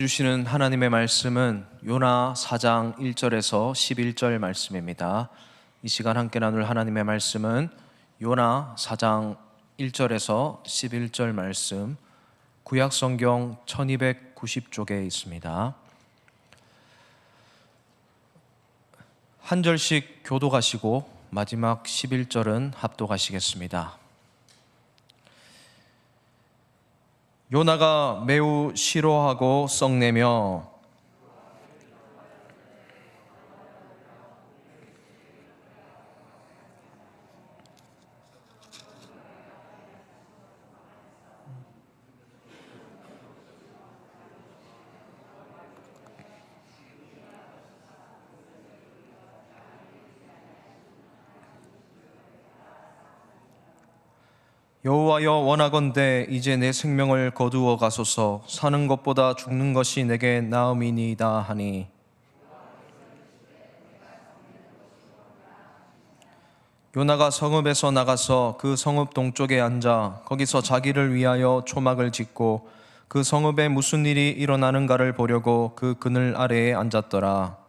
주시는 하나님의 말씀은 요나 4장 1절에서 11절 말씀입니다. 이 시간 함께 나눌 하나님의 말씀은 요나 4장 1절에서 11절 말씀, 구약성경 1290쪽에 있습니다. 한 절씩 교독하시고 마지막 11절은 합독하시겠습니다. 요나가 매우 싫어하고 썩내며 여호와여, 원하건대 이제 내 생명을 거두어 가소서. 사는 것보다 죽는 것이 내게 나음이니이다 하니, 요나가 성읍에서 나가서 그 성읍 동쪽에 앉아 거기서 자기를 위하여 초막을 짓고 그 성읍에 무슨 일이 일어나는가를 보려고 그 그늘 아래에 앉았더라.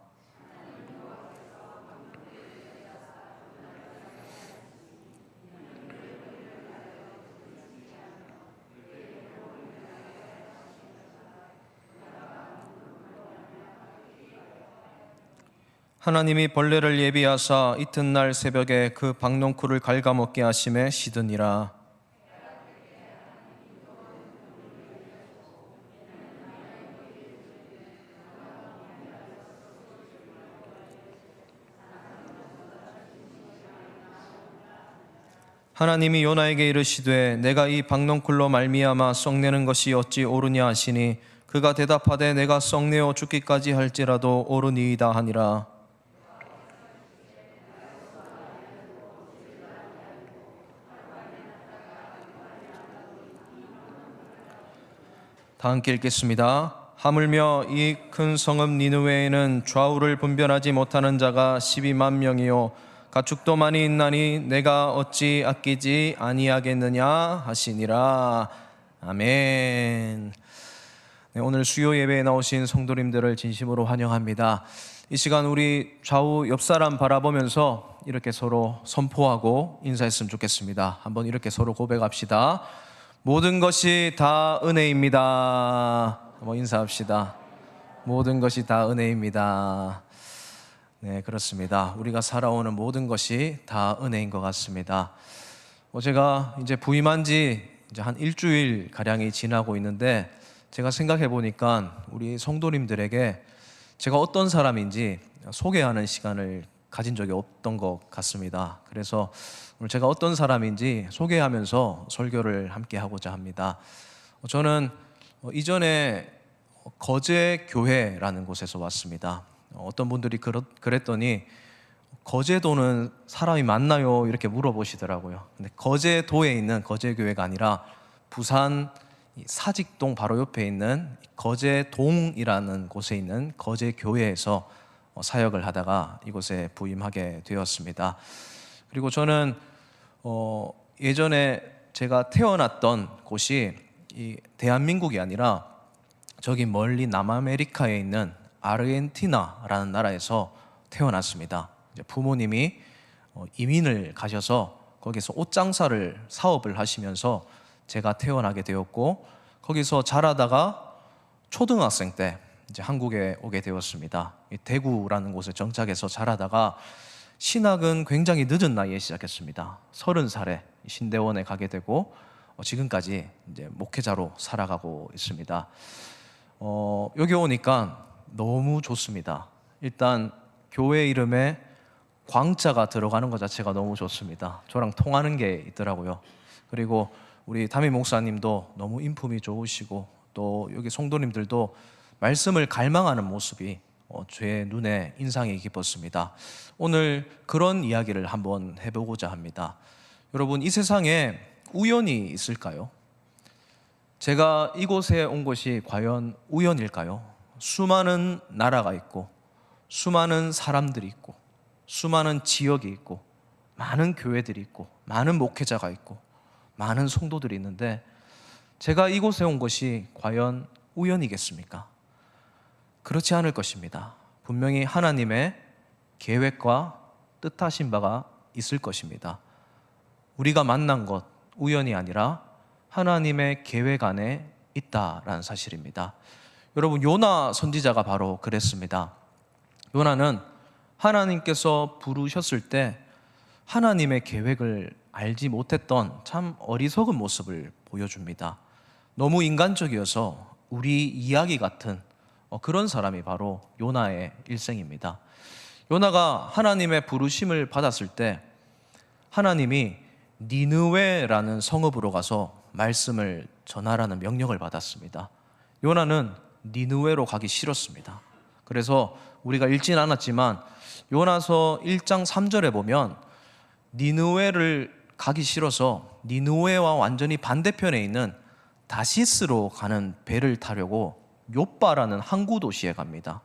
하나님이 벌레를 예비하사 이튿날 새벽에 그 박농쿨을 갉아먹게 하심에 시드니라. 하나님이 요나에게 이르시되 내가 이 박농쿨로 말미암아 썩내는 것이 어찌 옳으냐 하시니, 그가 대답하되 내가 썩내어 죽기까지 할지라도 옳으니이다 하니라. 다 함께 읽겠습니다. 하물며 이 큰 성읍 니느웨에는 좌우를 분별하지 못하는 자가 12만 명이요 가축도 많이 있나니 내가 어찌 아끼지 아니하겠느냐 하시니라. 아멘. 네, 오늘 수요 예배에 나오신 성도님들을 진심으로 환영합니다. 이 시간 우리 좌우 옆 사람 바라보면서 이렇게 서로 선포하고 인사했으면 좋겠습니다. 한번 이렇게 서로 고백합시다. 모든 것이 다 은혜입니다. 한번 인사합시다. 모든 것이 다 은혜입니다. 네, 그렇습니다. 우리가 살아오는 모든 것이 다 은혜인 것 같습니다. 제가 이제 부임한 지 이제 한 일주일 가량이 지나고 있는데, 제가 생각해 보니까 우리 성도님들에게 제가 어떤 사람인지 소개하는 시간을 가진 적이 없던 것 같습니다. 그래서 오늘 제가 어떤 사람인지 소개하면서 설교를 함께 하고자 합니다. 저는 이전에 거제교회라는 곳에서 왔습니다. 어떤 분들이 그랬더니 거제도는 사람이 많나요? 이렇게 물어보시더라고요. 근데 거제도에 있는 거제교회가 아니라 부산 사직동 바로 옆에 있는 거제동이라는 곳에 있는 거제교회에서 사역을 하다가 이곳에 부임하게 되었습니다. 그리고 저는 예전에 제가 태어났던 곳이 이 대한민국이 아니라 저기 멀리 남아메리카에 있는 아르헨티나라는 나라에서 태어났습니다. 이제 부모님이 이민을 가셔서 거기서 옷장사를 사업을 하시면서 제가 태어나게 되었고, 거기서 자라다가 초등학생 때 이제 한국에 오게 되었습니다. 대구라는 곳에 정착해서 자라다가 신학은 굉장히 늦은 나이에 시작했습니다. 30살에 신대원에 가게 되고 지금까지 이제 목회자로 살아가고 있습니다. 여기 오니까 너무 좋습니다. 일단 교회 이름에 광자가 들어가는 것 자체가 너무 좋습니다. 저랑 통하는 게 있더라고요. 그리고 우리 담임 목사님도 너무 인품이 좋으시고, 또 여기 성도님들도 말씀을 갈망하는 모습이 제 눈에 인상이 깊었습니다. 오늘 그런 이야기를 한번 해보고자 합니다. 여러분, 이 세상에 우연이 있을까요? 제가 이곳에 온 것이 과연 우연일까요? 수많은 나라가 있고, 수많은 사람들이 있고, 수많은 지역이 있고, 많은 교회들이 있고, 많은 목회자가 있고, 많은 성도들이 있는데, 제가 이곳에 온 것이 과연 우연이겠습니까? 그렇지 않을 것입니다. 분명히 하나님의 계획과 뜻하신 바가 있을 것입니다. 우리가 만난 것 우연이 아니라 하나님의 계획 안에 있다라는 사실입니다. 여러분, 요나 선지자가 바로 그랬습니다. 요나는 하나님께서 부르셨을 때 하나님의 계획을 알지 못했던 참 어리석은 모습을 보여줍니다. 너무 인간적이어서 우리 이야기 같은 그런 사람이 바로 요나의 일생입니다. 요나가 하나님의 부르심을 받았을 때 하나님이 니느웨라는 성읍으로 가서 말씀을 전하라는 명령을 받았습니다. 요나는 니느웨로 가기 싫었습니다. 그래서 우리가 읽진 않았지만 요나서 1장 3절에 보면 니느웨를 가기 싫어서 니느웨와 완전히 반대편에 있는 다시스로 가는 배를 타려고 요빠라는 항구 도시에 갑니다.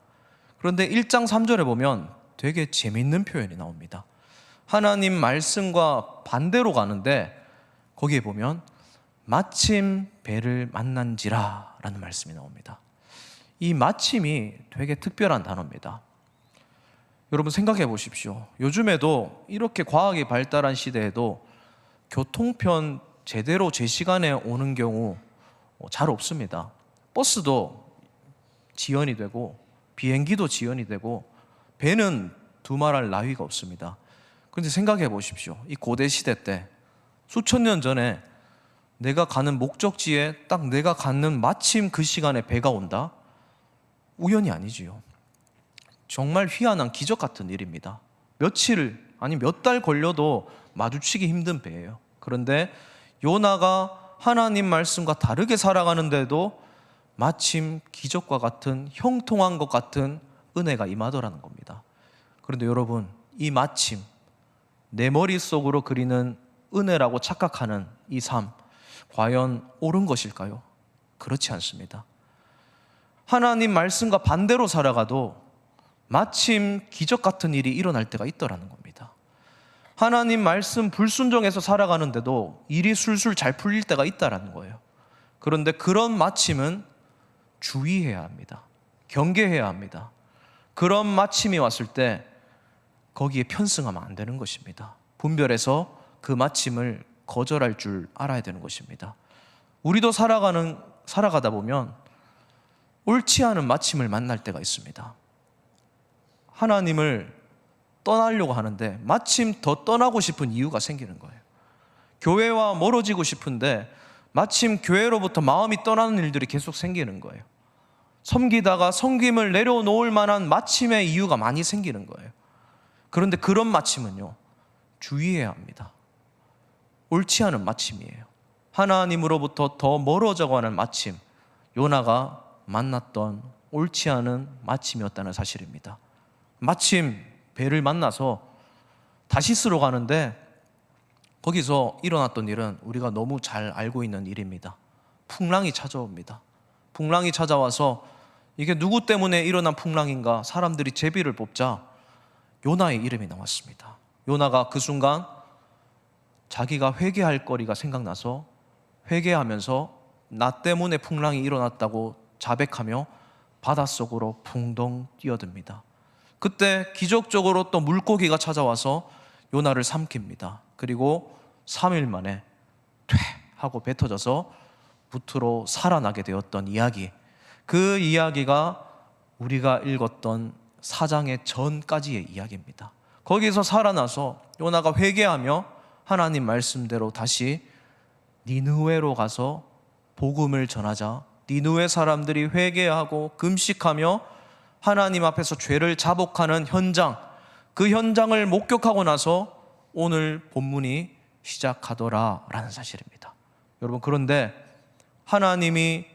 그런데 1장 3절에 보면 되게 재밌는 표현이 나옵니다. 하나님 말씀과 반대로 가는데 거기에 보면 마침 배를 만난지라 라는 말씀이 나옵니다. 이 마침이 되게 특별한 단어입니다. 여러분 생각해 보십시오. 요즘에도 이렇게 과학이 발달한 시대에도 교통편 제대로 제 시간에 오는 경우 잘 없습니다. 버스도 지연이 되고 비행기도 지연이 되고 배는 두말할 나위가 없습니다. 그런데 생각해 보십시오. 이 고대 시대 때 수천 년 전에 내가 가는 목적지에 딱 내가 가는 마침 그 시간에 배가 온다? 우연이 아니지요. 정말 희한한 기적 같은 일입니다. 며칠 아니 몇 달 걸려도 마주치기 힘든 배예요. 그런데 요나가 하나님 말씀과 다르게 살아가는데도 마침 기적과 같은 형통한 것 같은 은혜가 임하더라는 겁니다. 그런데 여러분, 이 마침 내 머릿속으로 그리는 은혜라고 착각하는 이 삶, 과연 옳은 것일까요? 그렇지 않습니다. 하나님 말씀과 반대로 살아가도 마침 기적 같은 일이 일어날 때가 있더라는 겁니다. 하나님 말씀 불순종해서 살아가는데도 일이 술술 잘 풀릴 때가 있다라는 거예요. 그런데 그런 마침은 주의해야 합니다. 경계해야 합니다. 그런 마침이 왔을 때 거기에 편승하면 안 되는 것입니다. 분별해서 그 마침을 거절할 줄 알아야 되는 것입니다. 우리도 살아가다 보면 옳지 않은 마침을 만날 때가 있습니다. 하나님을 떠나려고 하는데 마침 더 떠나고 싶은 이유가 생기는 거예요. 교회와 멀어지고 싶은데 마침 교회로부터 마음이 떠나는 일들이 계속 생기는 거예요. 섬기다가 섬김을 내려놓을 만한 마침의 이유가 많이 생기는 거예요. 그런데 그런 마침은요, 주의해야 합니다. 옳지 않은 마침이에요. 하나님으로부터 더 멀어져가는 마침, 요나가 만났던 옳지 않은 마침이었다는 사실입니다. 마침 배를 만나서 다시스로 가는데 거기서 일어났던 일은 우리가 너무 잘 알고 있는 일입니다. 풍랑이 찾아옵니다. 풍랑이 찾아와서 이게 누구 때문에 일어난 풍랑인가 사람들이 제비를 뽑자 요나의 이름이 나왔습니다. 요나가 그 순간 자기가 회개할 거리가 생각나서 회개하면서 나 때문에 풍랑이 일어났다고 자백하며 바닷속으로 풍덩 뛰어듭니다. 그때 기적적으로 또 물고기가 찾아와서 요나를 삼킵니다. 그리고 3일 만에 퇴 하고 뱉어져서 무트로 살아나게 되었던 이야기, 그 이야기가 우리가 읽었던 4장의 전까지의 이야기입니다. 거기서 살아나서 요나가 회개하며 하나님 말씀대로 다시 니느웨로 가서 복음을 전하자 니느웨 사람들이 회개하고 금식하며 하나님 앞에서 죄를 자복하는 현장, 그 현장을 목격하고 나서 오늘 본문이 시작하더라라는 사실입니다. 여러분, 그런데 하나님이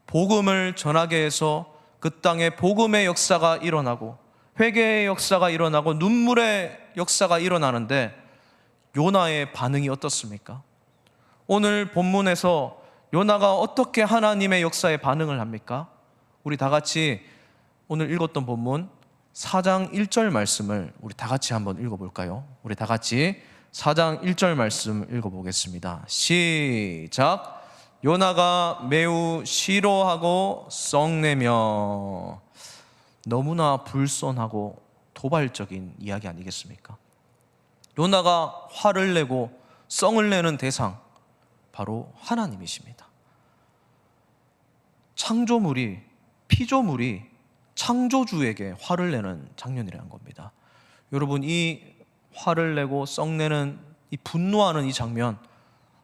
복음을 전하게 해서 그 땅에 복음의 역사가 일어나고 회개의 역사가 일어나고 눈물의 역사가 일어나는데 요나의 반응이 어떻습니까? 오늘 본문에서 요나가 어떻게 하나님의 역사에 반응을 합니까? 우리 다 같이 오늘 읽었던 본문 4장 1절 말씀을 우리 다 같이 한번 읽어볼까요? 우리 다 같이 4장 1절 말씀 읽어보겠습니다. 시작. 요나가 매우 싫어하고 썩내며. 너무나 불손하고 도발적인 이야기 아니겠습니까? 요나가 화를 내고 썽을 내는 대상, 바로 하나님이십니다. 창조물이, 피조물이 창조주에게 화를 내는 장면이라는 겁니다. 여러분, 이 화를 내고 썩내는, 이 분노하는 이 장면,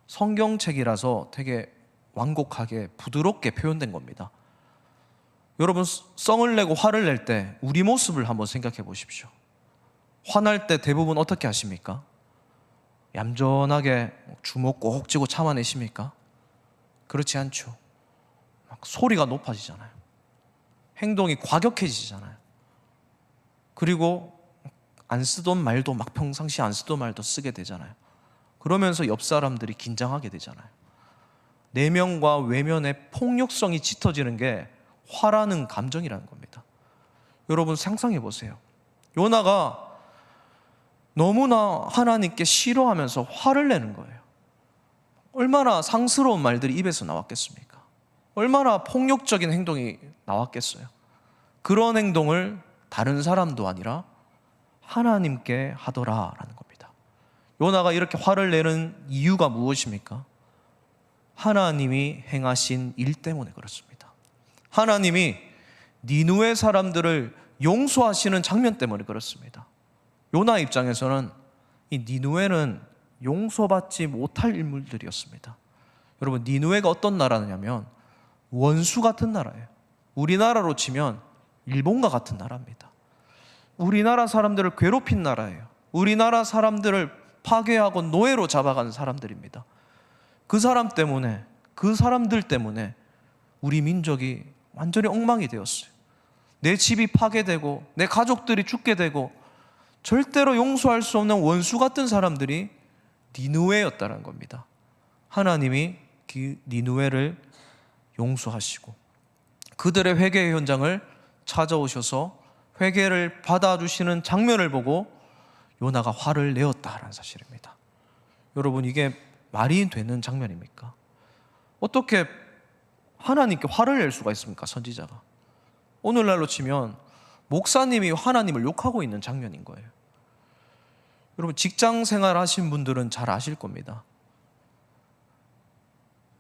성경책이라서 되게 완곡하게 부드럽게 표현된 겁니다. 여러분, 썽을 내고 화를 낼 때 우리 모습을 한번 생각해 보십시오. 화날 때 대부분 어떻게 하십니까? 얌전하게 주먹 꼭 쥐고 참아내십니까? 그렇지 않죠. 막 소리가 높아지잖아요. 행동이 과격해지잖아요. 그리고 안 쓰던 말도 막 평상시 안 쓰던 말도 쓰게 되잖아요. 그러면서 옆 사람들이 긴장하게 되잖아요. 내면과 외면의 폭력성이 짙어지는 게 화라는 감정이라는 겁니다. 여러분, 상상해 보세요. 요나가 너무나 하나님께 싫어하면서 화를 내는 거예요. 얼마나 상스러운 말들이 입에서 나왔겠습니까? 얼마나 폭력적인 행동이 나왔겠어요? 그런 행동을 다른 사람도 아니라 하나님께 하더라라는 겁니다. 요나가 이렇게 화를 내는 이유가 무엇입니까? 하나님이 행하신 일 때문에 그렇습니다. 하나님이 니느웨 사람들을 용서하시는 장면 때문에 그렇습니다. 요나 입장에서는 이 니느웨는 용서받지 못할 인물들이었습니다. 여러분, 니느웨가 어떤 나라냐면 원수 같은 나라예요. 우리나라로 치면 일본과 같은 나라입니다. 우리나라 사람들을 괴롭힌 나라예요. 우리나라 사람들을 파괴하고 노예로 잡아간 사람들입니다. 그 사람들 때문에 우리 민족이 완전히 엉망이 되었어요. 내 집이 파괴되고 내 가족들이 죽게 되고 절대로 용서할 수 없는 원수 같은 사람들이 니느웨였다는 겁니다. 하나님이 그 니느웨를 용서하시고 그들의 회개의 현장을 찾아오셔서 회개를 받아주시는 장면을 보고 요나가 화를 내었다라는 사실입니다. 여러분, 이게 말이 되는 장면입니까? 어떻게 하나님께 화를 낼 수가 있습니까? 선지자가. 오늘날로 치면 목사님이 하나님을 욕하고 있는 장면인 거예요. 여러분, 직장 생활 하신 분들은 잘 아실 겁니다.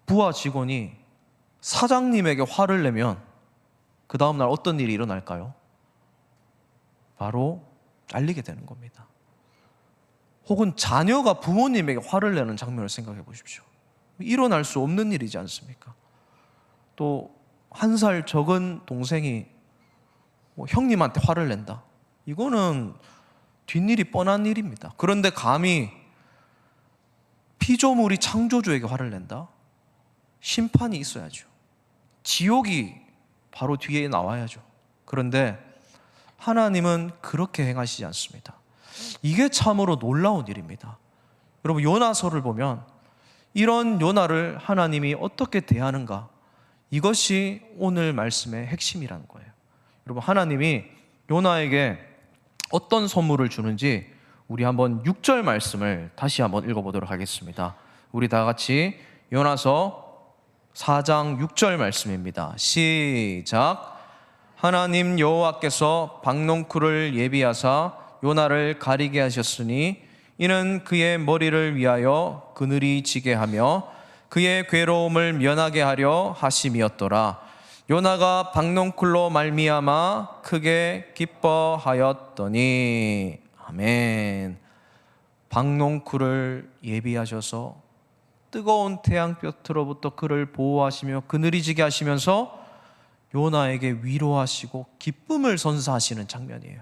부하 직원이 사장님에게 화를 내면 그 다음날 어떤 일이 일어날까요? 바로 잘리게 되는 겁니다. 혹은 자녀가 부모님에게 화를 내는 장면을 생각해 보십시오. 일어날 수 없는 일이지 않습니까? 또 한 살 적은 동생이 형님한테 화를 낸다. 이거는 뒷일이 뻔한 일입니다. 그런데 감히 피조물이 창조주에게 화를 낸다? 심판이 있어야죠. 지옥이 바로 뒤에 나와야죠. 그런데 하나님은 그렇게 행하시지 않습니다. 이게 참으로 놀라운 일입니다. 여러분, 요나서를 보면 이런 요나를 하나님이 어떻게 대하는가, 이것이 오늘 말씀의 핵심이라는 거예요. 여러분, 하나님이 요나에게 어떤 선물을 주는지 우리 한번 6절 말씀을 다시 한번 읽어보도록 하겠습니다. 우리 다 같이 요나서 4장 6절 말씀입니다. 시작. 하나님 여호와께서 박농쿨을 예비하사 요나를 가리게 하셨으니 이는 그의 머리를 위하여 그늘이 지게 하며 그의 괴로움을 면하게 하려 하심이었더라. 요나가 박농쿨로 말미암아 크게 기뻐하였더니. 아멘. 박농쿨을 예비하셔서 뜨거운 태양볕으로부터 그를 보호하시며 그늘이 지게 하시면서 요나에게 위로하시고 기쁨을 선사하시는 장면이에요.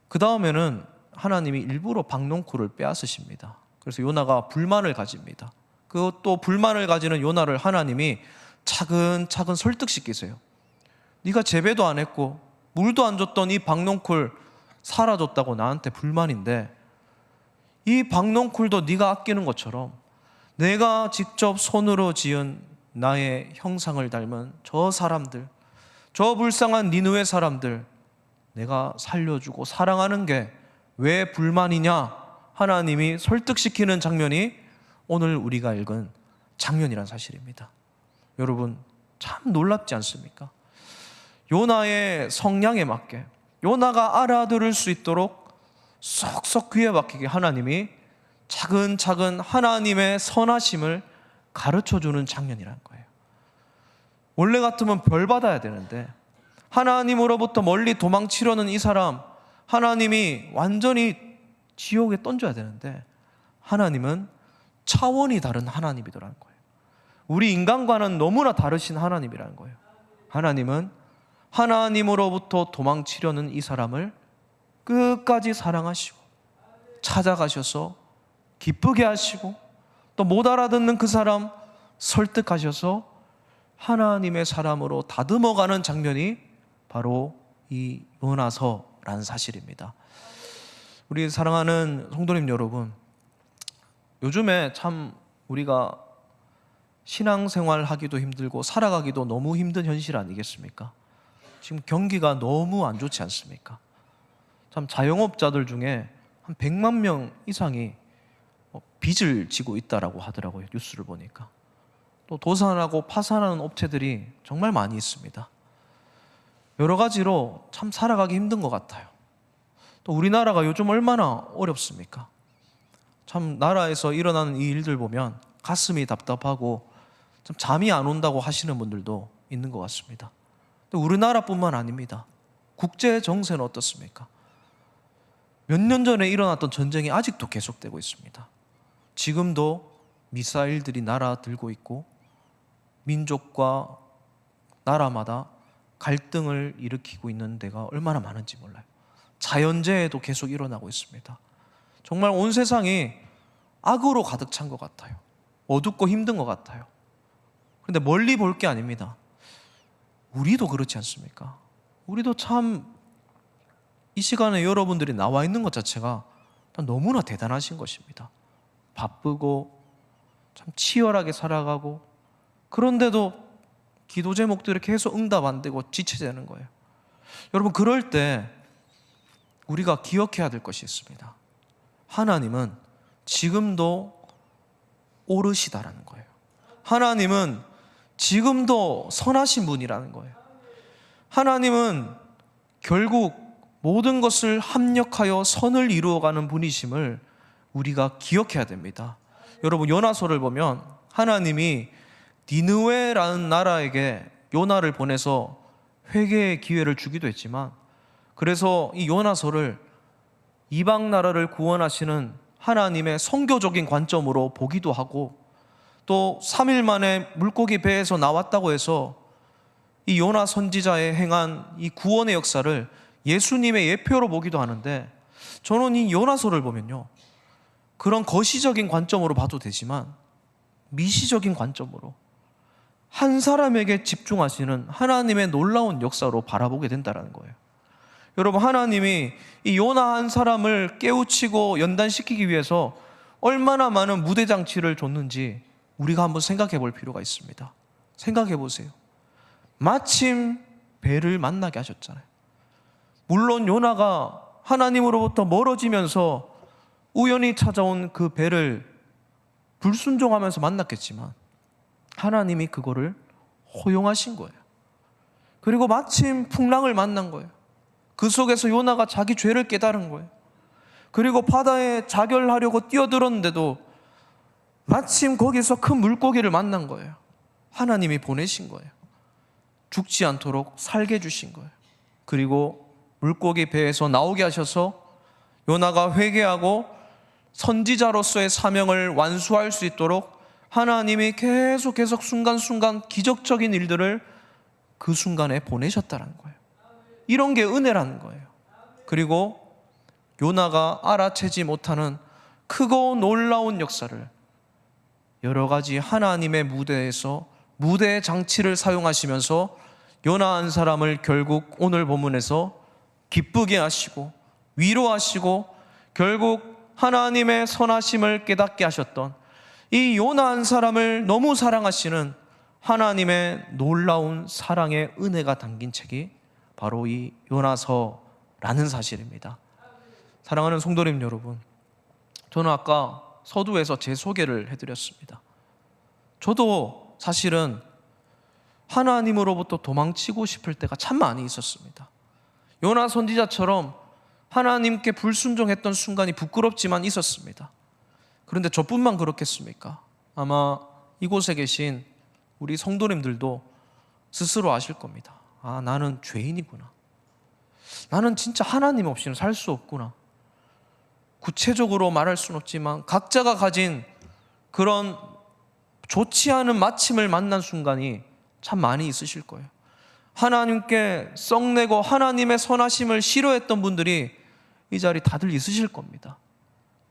그 다음에는 하나님이 일부러 박농쿨을 빼앗으십니다. 그래서 요나가 불만을 가집니다. 그것도 불만을 가지는 요나를 하나님이 차근차근 설득시키세요. 네가 재배도 안 했고 물도 안 줬던 이 박농쿨 살아줬다고 나한테 불만인데, 이 박농쿨도 네가 아끼는 것처럼 내가 직접 손으로 지은 나의 형상을 닮은 저 사람들, 저 불쌍한 니느웨 사람들 내가 살려주고 사랑하는 게 왜 불만이냐, 하나님이 설득시키는 장면이 오늘 우리가 읽은 장면이란 사실입니다. 여러분, 참 놀랍지 않습니까? 요나의 성량에 맞게, 요나가 알아들을 수 있도록 쏙쏙 귀에 박히게 하나님이 차근차근 하나님의 선하심을 가르쳐주는 장면이란 거예요. 원래 같으면 벌 받아야 되는데 하나님으로부터 멀리 도망치려는 이 사람, 하나님이 완전히 지옥에 던져야 되는데 하나님은 차원이 다른 하나님이더라는 거예요. 우리 인간과는 너무나 다르신 하나님이라는 거예요. 하나님은 하나님으로부터 도망치려는 이 사람을 끝까지 사랑하시고 찾아가셔서 기쁘게 하시고, 또 못 알아듣는 그 사람 설득하셔서 하나님의 사람으로 다듬어가는 장면이 바로 이 요나서라는 사실입니다. 우리 사랑하는 성도님 여러분, 요즘에 참 우리가 신앙생활 하기도 힘들고 살아가기도 너무 힘든 현실 아니겠습니까? 지금 경기가 너무 안 좋지 않습니까? 참 자영업자들 중에 한 100만 명 이상이 빚을 지고 있다라고 하더라고요. 뉴스를 보니까. 또 도산하고 파산하는 업체들이 정말 많이 있습니다. 여러 가지로 참 살아가기 힘든 것 같아요. 또 우리나라가 요즘 얼마나 어렵습니까? 참 나라에서 일어나는 이 일들 보면 가슴이 답답하고 참 잠이 안 온다고 하시는 분들도 있는 것 같습니다. 또 우리나라뿐만 아닙니다. 국제 정세는 어떻습니까? 몇 년 전에 일어났던 전쟁이 아직도 계속되고 있습니다. 지금도 미사일들이 날아들고 있고 민족과 나라마다 갈등을 일으키고 있는 데가 얼마나 많은지 몰라요. 자연재해도 계속 일어나고 있습니다. 정말 온 세상이 악으로 가득 찬 것 같아요. 어둡고 힘든 것 같아요. 그런데 멀리 볼 게 아닙니다. 우리도 그렇지 않습니까? 우리도 참 이 시간에 여러분들이 나와 있는 것 자체가 너무나 대단하신 것입니다. 바쁘고 참 치열하게 살아가고, 그런데도 기도 제목들이 계속 응답 안 되고 지체되는 거예요. 여러분, 그럴 때 우리가 기억해야 될 것이 있습니다. 하나님은 지금도 오르시다라는 거예요. 하나님은 지금도 선하신 분이라는 거예요. 하나님은 결국 모든 것을 합력하여 선을 이루어가는 분이심을 우리가 기억해야 됩니다. 여러분, 요나서를 보면 하나님이 니느웨라는 나라에게 요나를 보내서 회개의 기회를 주기도 했지만, 그래서 이 요나서를 이방 나라를 구원하시는 하나님의 선교적인 관점으로 보기도 하고, 또 3일 만에 물고기 배에서 나왔다고 해서 이 요나 선지자의 행한 이 구원의 역사를 예수님의 예표로 보기도 하는데, 저는 이 요나서를 보면요, 그런 거시적인 관점으로 봐도 되지만 미시적인 관점으로 한 사람에게 집중하시는 하나님의 놀라운 역사로 바라보게 된다는 거예요. 여러분, 하나님이 이 요나 한 사람을 깨우치고 연단시키기 위해서 얼마나 많은 무대장치를 줬는지 우리가 한번 생각해 볼 필요가 있습니다. 생각해 보세요. 마침 배를 만나게 하셨잖아요. 물론 요나가 하나님으로부터 멀어지면서 우연히 찾아온 그 배를 불순종하면서 만났겠지만 하나님이 그거를 허용하신 거예요. 그리고 마침 풍랑을 만난 거예요. 그 속에서 요나가 자기 죄를 깨달은 거예요. 그리고 바다에 자결하려고 뛰어들었는데도 마침 거기서 큰 물고기를 만난 거예요. 하나님이 보내신 거예요. 죽지 않도록 살게 해주신 거예요. 그리고 물고기 배에서 나오게 하셔서 요나가 회개하고 선지자로서의 사명을 완수할 수 있도록 하나님이 계속 순간순간 기적적인 일들을 그 순간에 보내셨다는 거예요. 이런 게 은혜라는 거예요. 그리고 요나가 알아채지 못하는 크고 놀라운 역사를 여러 가지 하나님의 무대에서 무대의 장치를 사용하시면서 요나 한 사람을 결국 오늘 본문에서 기쁘게 하시고 위로하시고 결국 하나님의 선하심을 깨닫게 하셨던 이 요나 한 사람을 너무 사랑하시는 하나님의 놀라운 사랑의 은혜가 담긴 책이 바로 이 요나서라는 사실입니다. 사랑하는 성도님 여러분, 저는 아까 서두에서 제 소개를 해드렸습니다. 저도 사실은 하나님으로부터 도망치고 싶을 때가 참 많이 있었습니다. 요나 선지자처럼 하나님께 불순종했던 순간이 부끄럽지만 있었습니다. 그런데 저뿐만 그렇겠습니까? 아마 이곳에 계신 우리 성도님들도 스스로 아실 겁니다. 아, 나는 죄인이구나. 나는 진짜 하나님 없이는 살 수 없구나. 구체적으로 말할 수는 없지만 각자가 가진 그런 좋지 않은 마침을 만난 순간이 참 많이 있으실 거예요. 하나님께 썩내고 하나님의 선하심을 싫어했던 분들이 이 자리 다들 있으실 겁니다.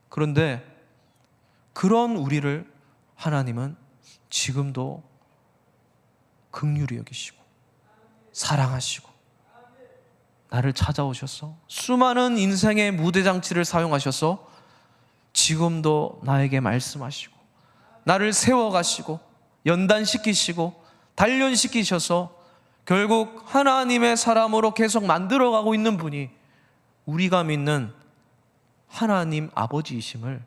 그런데 그런 우리를 하나님은 지금도 긍휼히 여기시고 사랑하시고 나를 찾아오셔서 수많은 인생의 무대장치를 사용하셔서 지금도 나에게 말씀하시고 나를 세워가시고 연단시키시고 단련시키셔서 결국 하나님의 사람으로 계속 만들어가고 있는 분이 우리가 믿는 하나님 아버지이심을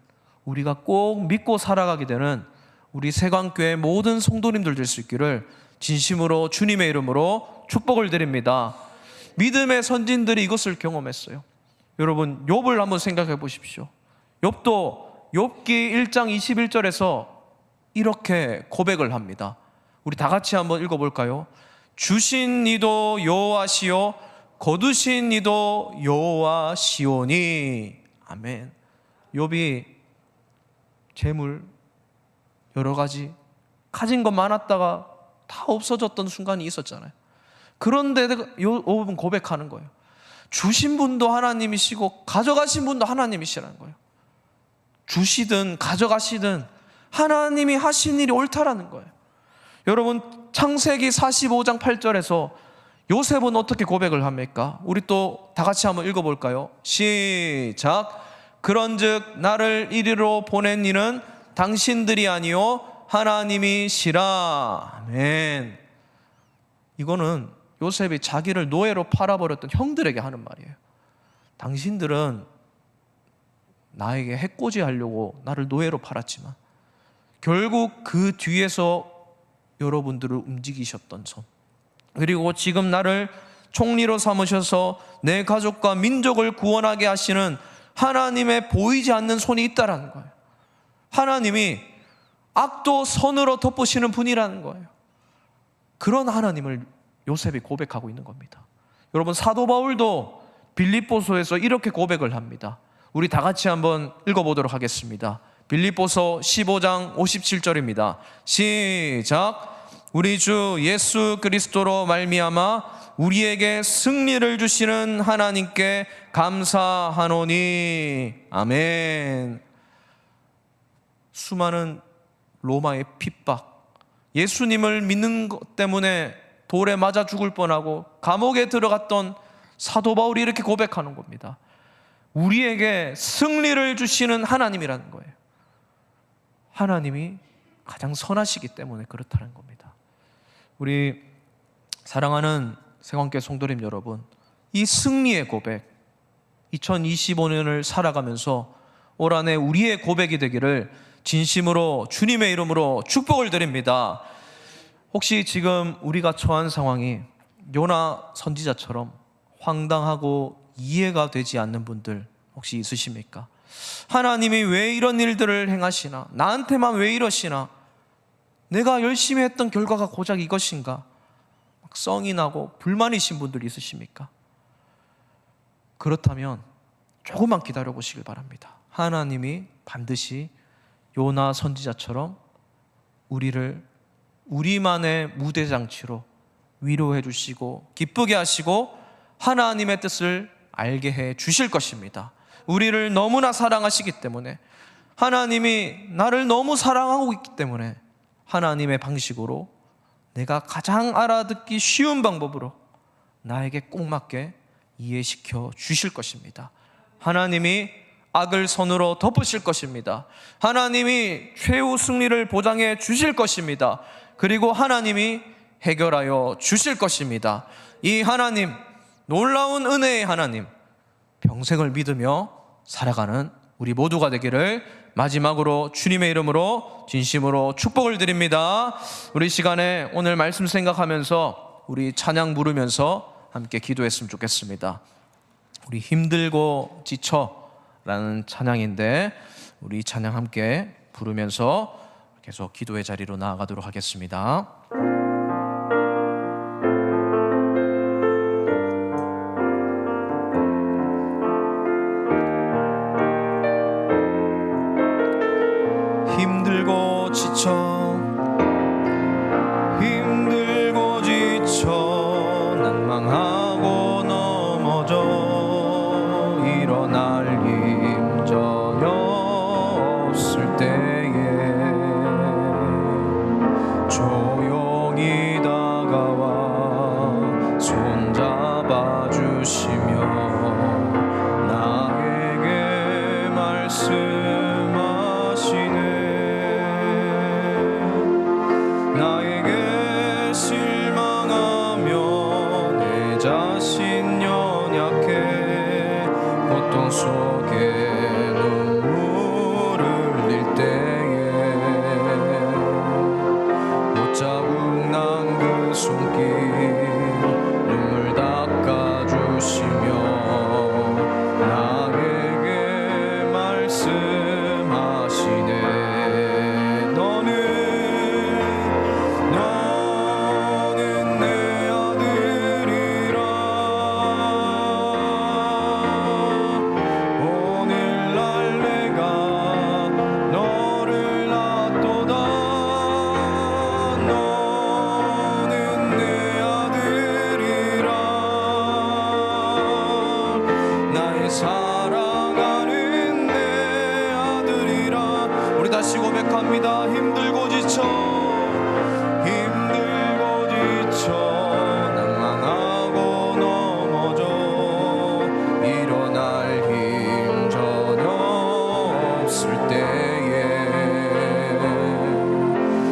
우리가 꼭 믿고 살아가게 되는 우리 세광교회 모든 성도님들 될 수 있기를 진심으로 주님의 이름으로 축복을 드립니다. 믿음의 선진들이 이것을 경험했어요. 여러분, 욥을 한번 생각해 보십시오. 욥도 욥기 1장 21절에서 이렇게 고백을 합니다. 우리 다 같이 한번 읽어볼까요? 주신 이도 여호와시요 거두신 이도 여호와시오니. 아멘. 욥이 재물 여러 가지 가진 것 많았다가 다 없어졌던 순간이 있었잖아요. 그런데 욥은 고백하는 거예요. 주신 분도 하나님이시고 가져가신 분도 하나님이시라는 거예요. 주시든 가져가시든 하나님이 하신 일이 옳다라는 거예요. 여러분, 창세기 45장 8절에서 요셉은 어떻게 고백을 합니까? 우리 또 다 같이 한번 읽어볼까요? 시작. 그런즉 나를 이리로 보낸 이는 당신들이 아니요 하나님이시라. 아멘. 이거는 요셉이 자기를 노예로 팔아버렸던 형들에게 하는 말이에요. 당신들은 나에게 해코지 하려고 나를 노예로 팔았지만 결국 그 뒤에서 여러분들을 움직이셨던 손, 그리고 지금 나를 총리로 삼으셔서 내 가족과 민족을 구원하게 하시는 하나님의 보이지 않는 손이 있다라는 거예요. 하나님이 악도 선으로 덮으시는 분이라는 거예요. 그런 하나님을 요셉이 고백하고 있는 겁니다. 여러분, 사도 바울도 빌립보서에서 이렇게 고백을 합니다. 우리 다 같이 한번 읽어보도록 하겠습니다. 빌립보서 15장 57절입니다. 시작. 우리 주 예수 그리스도로 말미암아 우리에게 승리를 주시는 하나님께 감사하노니. 아멘. 수많은 로마의 핍박, 예수님을 믿는 것 때문에 돌에 맞아 죽을 뻔하고 감옥에 들어갔던 사도 바울이 이렇게 고백하는 겁니다. 우리에게 승리를 주시는 하나님이라는 거예요. 하나님이 가장 선하시기 때문에 그렇다는 겁니다. 우리 사랑하는 세광교회 성도님 여러분, 이 승리의 고백, 2025년을 살아가면서 올 한해 우리의 고백이 되기를 진심으로 주님의 이름으로 축복을 드립니다. 혹시 지금 우리가 처한 상황이 요나 선지자처럼 황당하고 이해가 되지 않는 분들 혹시 있으십니까? 하나님이 왜 이런 일들을 행하시나? 나한테만 왜 이러시나? 내가 열심히 했던 결과가 고작 이것인가? 막 성이 나고 불만이신 분들이 있으십니까? 그렇다면 조금만 기다려 보시길 바랍니다. 하나님이 반드시 요나 선지자처럼 우리를 우리만의 무대장치로 위로해 주시고 기쁘게 하시고 하나님의 뜻을 알게 해 주실 것입니다. 우리를 너무나 사랑하시기 때문에, 하나님이 나를 너무 사랑하고 있기 때문에 하나님의 방식으로, 내가 가장 알아듣기 쉬운 방법으로 나에게 꼭 맞게 이해시켜 주실 것입니다. 하나님이 악을 선으로 덮으실 것입니다. 하나님이 최후 승리를 보장해 주실 것입니다. 그리고 하나님이 해결하여 주실 것입니다. 이 하나님, 놀라운 은혜의 하나님, 평생을 믿으며 살아가는 우리 모두가 되기를 마지막으로 주님의 이름으로 진심으로 축복을 드립니다. 우리 시간에 오늘 말씀 생각하면서 우리 찬양 부르면서 함께 기도했으면 좋겠습니다. 우리 힘들고 지쳐라는 찬양인데 우리 찬양 함께 부르면서 계속 기도의 자리로 나아가도록 하겠습니다. 힘들고 지쳐 낭망하고 넘어져 일어날 힘 전혀 없을 때에 조용히 다가와 손잡아 주시며 나에게 말씀하시네. 나에게 실망하며 내 자신 연약해 고통 속에 눈물을 흘릴 때에 못자국 난 그 손길 눈물 닦아주시며 나에게 말씀하시네. 너는 내 아들이라. 오늘날 내가 너를 낳도다. 너는 내 아들이라. 나의 사랑하는 내 아들이라. 우리 다시 고백합니다. 힘들고 지쳐 낭망하고 넘어져 일어날 힘 전혀 없을 때에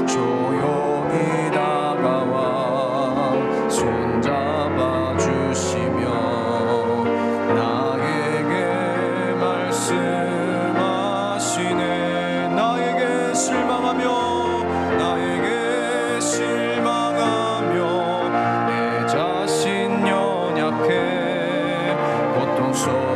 조용히 다가와 손잡아 주시며 나에게 말씀하시네. 나에게 실망하며 내 자신 연약해 고통 속